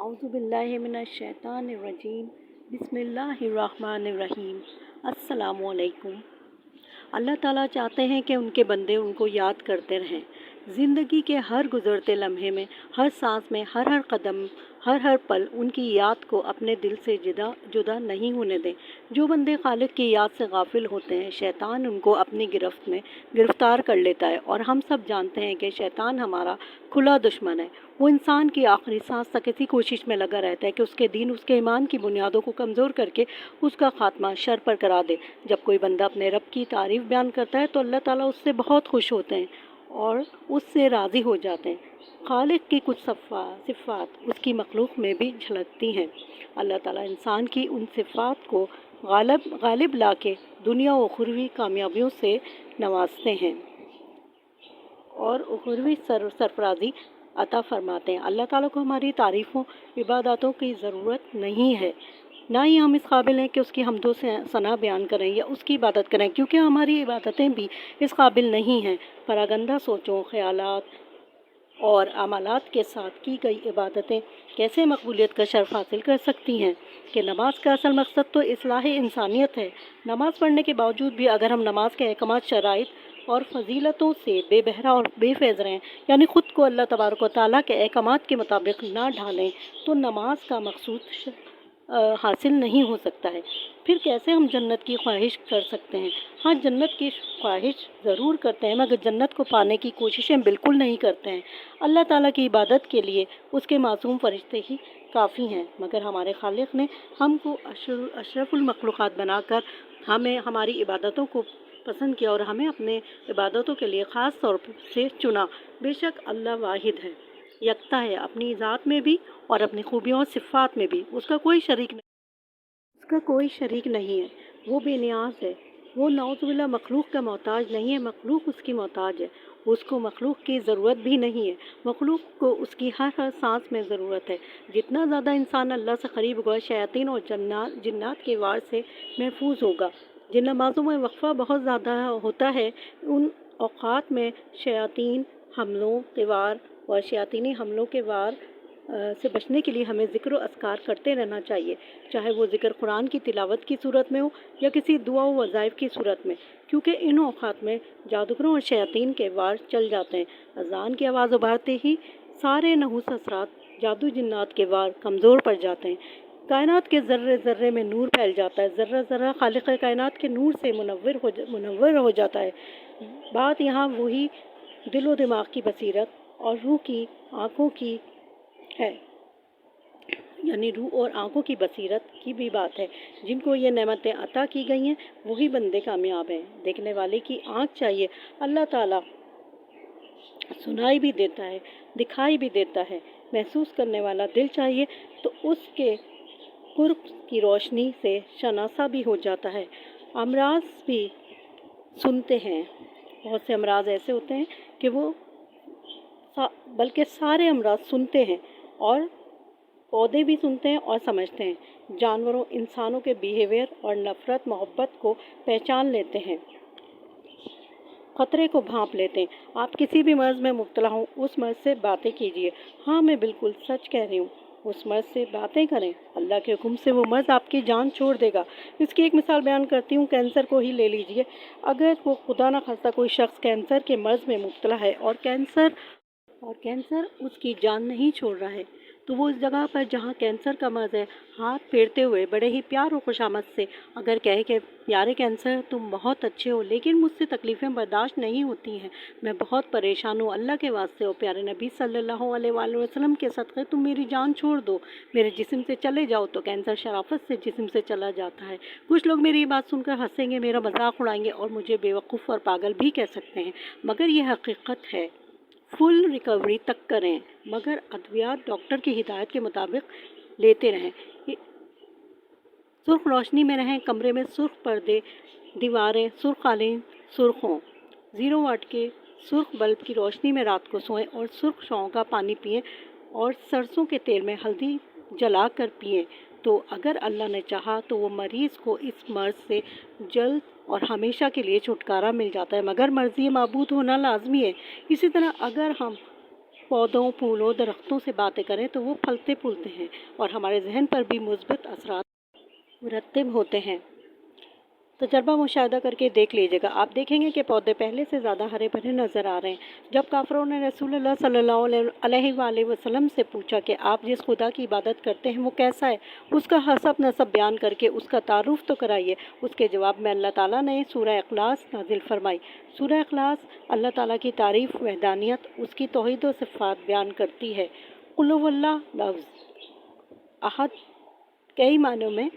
اعوذ باللہ من الشیطان الرجیم بسم اللہ الرحمن الرحیم۔ السلام علیکم۔ اللہ تعالیٰ چاہتے ہیں کہ ان کے بندے ان کو یاد کرتے رہیں، زندگی کے ہر گزرتے لمحے میں، ہر سانس میں، ہر قدم، ہر پل ان کی یاد کو اپنے دل سے جدا نہیں ہونے دیں۔ جو بندے خالق کی یاد سے غافل ہوتے ہیں، شیطان ان کو اپنی گرفت میں گرفتار کر لیتا ہے، اور ہم سب جانتے ہیں کہ شیطان ہمارا کھلا دشمن ہے۔ وہ انسان کی آخری سانس تک اسی کوشش میں لگا رہتا ہے کہ اس کے دین، اس کے ایمان کی بنیادوں کو کمزور کر کے اس کا خاتمہ شر پر کرا دے۔ جب کوئی بندہ اپنے رب کی تعریف بیان کرتا ہے تو اللہ تعالیٰ اس سے بہت خوش ہوتے ہیں اور اس سے راضی ہو جاتے ہیں۔ خالق کی کچھ صفات اس کی مخلوق میں بھی جھلکتی ہیں۔ اللہ تعالیٰ انسان کی ان صفات کو غالب لا کے دنیا و اخروی کامیابیوں سے نوازتے ہیں اور اخروی سرفرازی عطا فرماتے ہیں۔ اللہ تعالیٰ کو ہماری تعریفوں، عباداتوں کی ضرورت نہیں ہے، نہ ہی ہم اس قابل ہیں کہ اس کی حمد و ثنا بیان کریں یا اس کی عبادت کریں، کیونکہ ہماری عبادتیں بھی اس قابل نہیں ہیں۔ پراگندہ سوچوں، خیالات اور عملات کے ساتھ کی گئی عبادتیں کیسے مقبولیت کا شرف حاصل کر سکتی ہیں کہ نماز کا اصل مقصد تو اصلاح انسانیت ہے۔ نماز پڑھنے کے باوجود بھی اگر ہم نماز کے احکامات، شرائط اور فضیلتوں سے بے بہرہ اور بے فیض رہیں، یعنی خود کو اللہ تبارک و تعالیٰ کے احکامات کے مطابق نہ ڈھالیں، تو نماز کا مقصود حاصل نہیں ہو سکتا ہے۔ پھر کیسے ہم جنت کی خواہش کر سکتے ہیں؟ ہاں، جنت کی خواہش ضرور کرتے ہیں، مگر جنت کو پانے کی کوششیں بالکل نہیں کرتے ہیں۔ اللہ تعالیٰ کی عبادت کے لیے اس کے معصوم فرشتے ہی کافی ہیں، مگر ہمارے خالق نے ہم کو اشرف المخلوقات بنا کر ہمیں ہماری عبادتوں کو پسند کیا اور ہمیں اپنے عبادتوں کے لیے خاص طور سے چنا۔ بے شک اللہ واحد ہے، یکتا ہے، اپنی ذات میں بھی اور اپنی خوبیوں اور صفات میں بھی اس کا کوئی شریک نہیں ہے۔ وہ بے نیاز ہے، وہ نعوذ باللہ مخلوق کا محتاج نہیں ہے، مخلوق اس کی محتاج ہے۔ اس کو مخلوق کی ضرورت بھی نہیں ہے، مخلوق کو اس کی ہر سانس میں ضرورت ہے۔ جتنا زیادہ انسان اللہ سے قریب ہوگا، شیاطین اور جنات کے وار سے محفوظ ہوگا۔ جن نمازوں میں وقفہ بہت زیادہ ہوتا ہے، ان اوقات میں شیاطینی حملوں کے وار سے بچنے کے لیے ہمیں ذکر و اذکار کرتے رہنا چاہیے، چاہے وہ ذکر قرآن کی تلاوت کی صورت میں ہو یا کسی دعا و وظائف کی صورت میں، کیونکہ ان اوقات میں جادوگروں اور شیاطین کے وار چل جاتے ہیں۔ اذان کی آواز ابھارتے ہی سارے نحوس اثرات، جادو جنات کے وار کمزور پڑ جاتے ہیں۔ کائنات کے ذرے ذرے میں نور پھیل جاتا ہے، ذرہ ذرہ خالق کائنات کے نور سے منور ہو جاتا ہے۔ بات یہاں وہی دل و دماغ کی بصیرت اور روح کی آنکھوں کی ہے، یعنی روح اور آنکھوں کی بصیرت کی بھی بات ہے۔ جن کو یہ نعمتیں عطا کی گئی ہیں وہی بندے کامیاب ہیں۔ دیکھنے والے کی آنکھ چاہیے، اللہ تعالیٰ سنائی بھی دیتا ہے، دکھائی بھی دیتا ہے۔ محسوس کرنے والا دل چاہیے تو اس کے قرب کی روشنی سے شناسا بھی ہو جاتا ہے۔ امراض بھی سنتے ہیں، بہت سے امراض ایسے ہوتے ہیں کہ وہ بلکہ سارے امراض سنتے ہیں، اور پودے بھی سنتے ہیں اور سمجھتے ہیں۔ جانوروں، انسانوں کے بیہیویئر اور نفرت محبت کو پہچان لیتے ہیں، خطرے کو بھانپ لیتے ہیں۔ آپ کسی بھی مرض میں مبتلا ہوں، اس مرض سے باتیں کیجیے۔ ہاں، میں بالکل سچ کہہ رہی ہوں، اس مرض سے باتیں کریں، اللہ کے حکم سے وہ مرض آپ کی جان چھوڑ دے گا۔ اس کی ایک مثال بیان کرتی ہوں، کینسر کو ہی لے لیجیے۔ اگر وہ خدا نہ خواستہ کوئی شخص کینسر کے مرض میں مبتلا ہے اور کینسر اس کی جان نہیں چھوڑ رہا ہے، تو وہ اس جگہ پر جہاں کینسر کا مرض ہے، ہاتھ پھیرتے ہوئے بڑے ہی پیار و خوشامد سے اگر کہے کہ پیارے کینسر، تم بہت اچھے ہو، لیکن مجھ سے تکلیفیں برداشت نہیں ہوتی ہیں، میں بہت پریشان ہوں، اللہ کے واسطے اور پیارے نبی صلی اللہ علیہ وآلہ وسلم کے صدقے تم میری جان چھوڑ دو، میرے جسم سے چلے جاؤ، تو کینسر شرافت سے جسم سے چلا جاتا ہے۔ کچھ لوگ میری بات سن کر ہنسیں گے، میرا مذاق اڑائیں گے اور مجھے بیوقوف اور پاگل بھی کہہ سکتے ہیں، مگر یہ حقیقت ہے۔ فل ریکوری تک کریں، مگر ادویات ڈاکٹر کی ہدایت کے مطابق لیتے رہیں۔ سرخ روشنی میں رہیں، کمرے میں سرخ پردے، دیواریں سرخ، قالین سرخ ہوں۔ 0 واٹ کے سرخ بلب کی روشنی میں رات کو سوئیں اور سرخ شاؤں کا پانی پئیں اور سرسوں کے تیل میں ہلدی جلا کر پئیں، تو اگر اللہ نے چاہا تو وہ مریض کو اس مرض سے جلد اور ہمیشہ کے لیے چھٹکارا مل جاتا ہے، مگر مرضی معبود ہونا لازمی ہے۔ اسی طرح اگر ہم پودوں، پھولوں، درختوں سے باتیں کریں تو وہ پھلتے پھولتے ہیں اور ہمارے ذہن پر بھی مثبت اثرات مرتب ہوتے ہیں۔ تجربہ مشاہدہ کر کے دیکھ لیجیے گا، آپ دیکھیں گے کہ پودے پہلے سے زیادہ ہرے بھرے نظر آ رہے ہیں۔ جب کافروں نے رسول اللہ صلی اللہ علیہ وآلہ وسلم سے پوچھا کہ آپ جس خدا کی عبادت کرتے ہیں وہ کیسا ہے، اس کا حسب نسب بیان کر کے اس کا تعارف تو کرائیے، اس کے جواب میں اللہ تعالیٰ نے سورہ اخلاص نازل فرمائی۔ سورہ اخلاص اللہ تعالیٰ کی تعریف، وحدانیت، اس کی توحید و صفات بیان کرتی ہے۔ قل هو اللہ لفظ احد کئی معنوں میں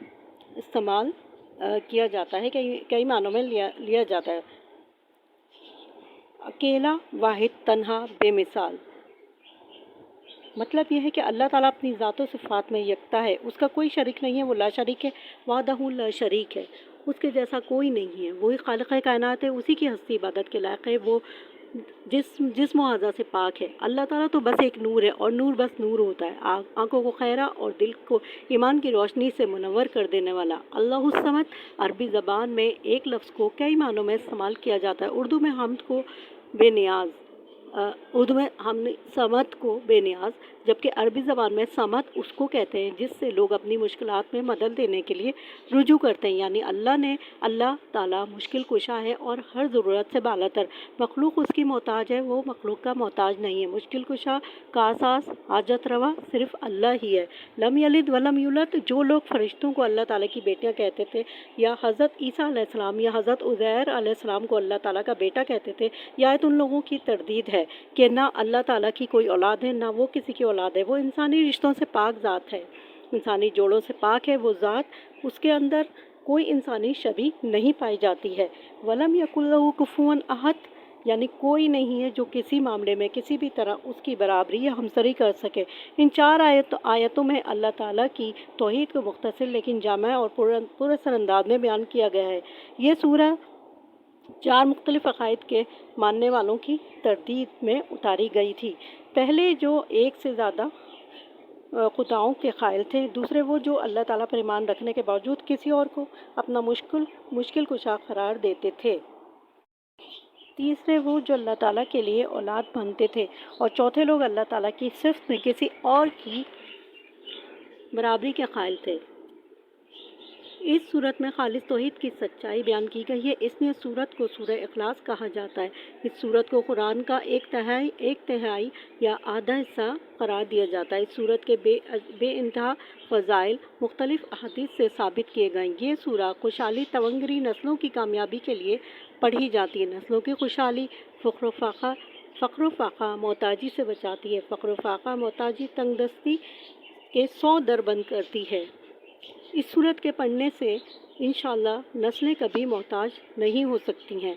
استعمال کیا جاتا ہے، کئی معنوں میں لیا جاتا ہے۔ اکیلا، واحد، تنہا، بے مثال۔ مطلب یہ ہے کہ اللہ تعالیٰ اپنی ذات و صفات میں یکتا ہے، اس کا کوئی شریک نہیں ہے، وہ لا شریک ہے، وحدہ لا شریک ہے، اس کے جیسا کوئی نہیں ہے، وہی خالق کائنات ہے، اسی کی ہستی عبادت کے لائق ہے، وہ جسم و اعضاء سے پاک ہے۔ اللہ تعالیٰ تو بس ایک نور ہے اور نور بس نور ہوتا ہے، آنکھوں کو خیرہ اور دل کو ایمان کی روشنی سے منور کر دینے والا۔ اللہ الصمد عربی زبان میں ایک لفظ کو کئی معنوں میں استعمال کیا جاتا ہے۔ اردو میں حمد کو بے نیاز، صمد کو بے نیاز، جبکہ عربی زبان میں صمد اس کو کہتے ہیں جس سے لوگ اپنی مشکلات میں مدد دینے کے لیے رجوع کرتے ہیں، یعنی اللہ تعالیٰ مشکل کشا ہے اور ہر ضرورت سے بالاتر، مخلوق اس کی محتاج ہے، وہ مخلوق کا محتاج نہیں ہے۔ مشکل کشا، کارساز، حاجت روا صرف اللہ ہی ہے۔ لم یلد ولم یولد، جو لوگ فرشتوں کو اللہ تعالیٰ کی بیٹیاں کہتے تھے، یا حضرت عیسیٰ علیہ السلام یا حضرت عزیر علیہ السلام کو اللہ تعالیٰ کا بیٹا کہتے تھے، یہ آیت ان لوگوں کی تردید ہے کہ نہ اللہ تعالیٰ کی کوئی اولاد ہے، نہ وہ کسی کی اولاد ہے، وہ انسانی رشتوں سے پاک ذات ہے، انسانی جوڑوں سے پاک ہے وہ ذات، اس کے اندر کوئی انسانی شبیہ نہیں پائی جاتی ہے۔ وَلَمْ يَكُنْ لَهُ كُفُوًا أَحَدٌ، یعنی کوئی نہیں ہے جو کسی معاملے میں کسی بھی طرح اس کی برابری یا ہمسری کر سکے۔ ان 4 آیتوں میں اللہ تعالیٰ کی توحید کو مختصر لیکن جامع اور پراثر انداز میں بیان کیا گیا ہے۔ یہ سورہ 4 مختلف عقائد کے ماننے والوں کی تردید میں اتاری گئی تھی۔ پہلے جو ایک سے زیادہ خداؤں کے قائل تھے، دوسرے وہ جو اللہ تعالیٰ پر ایمان رکھنے کے باوجود کسی اور کو اپنا مشکل کشا قرار دیتے تھے، تیسرے وہ جو اللہ تعالیٰ کے لیے اولاد بنتے تھے، اور چوتھے لوگ اللہ تعالیٰ کی صفت میں کسی اور کی برابری کے قائل تھے۔ اس صورت میں خالص توحید کی سچائی بیان کی گئی ہے، اس لیے سورت کو سورہ اخلاص کہا جاتا ہے۔ اس سورت کو قرآن کا ایک تہائی یا آدھا حصہ قرار دیا جاتا ہے۔ اس سورت کے بے انتہا فضائل مختلف احادیث سے ثابت کیے گئے۔ یہ سورہ خوشحالی تونگری نسلوں کی کامیابی کے لیے پڑھی جاتی ہے، نسلوں کی خوشحالی، فقر و فاقہ محتاجی سے بچاتی ہے، فقر و فاقہ محتاجی تنگ دستی کے 100 در بند کرتی ہے۔ اس سورت کے پڑھنے سے انشاءاللہ نسلیں کبھی محتاج نہیں ہو سکتی ہیں۔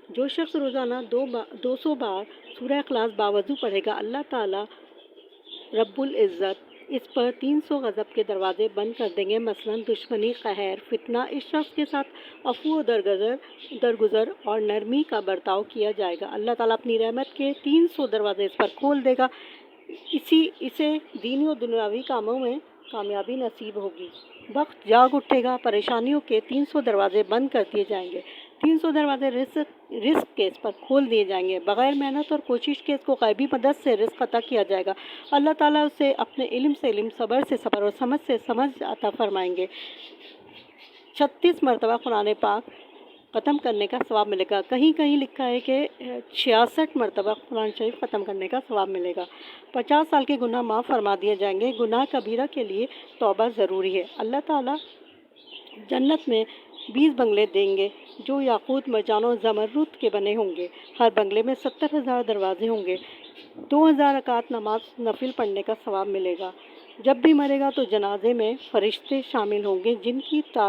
جو شخص روزانہ 200 بار سورہ اخلاص باوضو پڑھے گا، اللہ تعالیٰ رب العزت اس پر 300 غضب کے دروازے بند کر دیں گے، مثلاً دشمنی، قہر، فتنہ۔ اس شخص کے ساتھ عفو و درگزر اور نرمی کا برتاؤ کیا جائے گا۔ اللہ تعالیٰ اپنی رحمت کے 300 دروازے اس پر کھول دے گا، اسے دینی و دنیاوی کاموں میں کامیابی نصیب ہوگی۔ وقت جاگ اٹھے گا، پریشانیوں کے 300 دروازے بند کر دیے جائیں گے، 300 دروازے رزق کے اس پر کھول دیے جائیں گے، بغیر محنت اور کوشش کے اس کو غیبی مدد سے رزق عطا کیا جائے گا۔ اللہ تعالیٰ اسے اپنے علم سے علم، صبر سے صبر اور سمجھ سے سمجھ عطا فرمائیں گے۔ 36 مرتبہ قرآن پاک ختم کرنے کا ثواب ملے گا، کہیں لکھا ہے کہ 66 مرتبہ قرآن شریف ختم کرنے کا ثواب ملے گا۔ 50 سال کے گناہ معاف فرما دیے جائیں گے۔ گناہ کبیرہ کے لیے توبہ ضروری ہے۔ اللہ تعالیٰ جنت میں 20 بنگلے دیں گے جو یاقوت، مرجان اور زمرد کے بنے ہوں گے۔ ہر بنگلے میں 70,000 دروازے ہوں گے۔ 2000 رکعت نماز نفل پڑھنے کا ثواب ملے گا۔ جب بھی مرے گا تو جنازے میں فرشتے شامل ہوں گے جن کی تعداد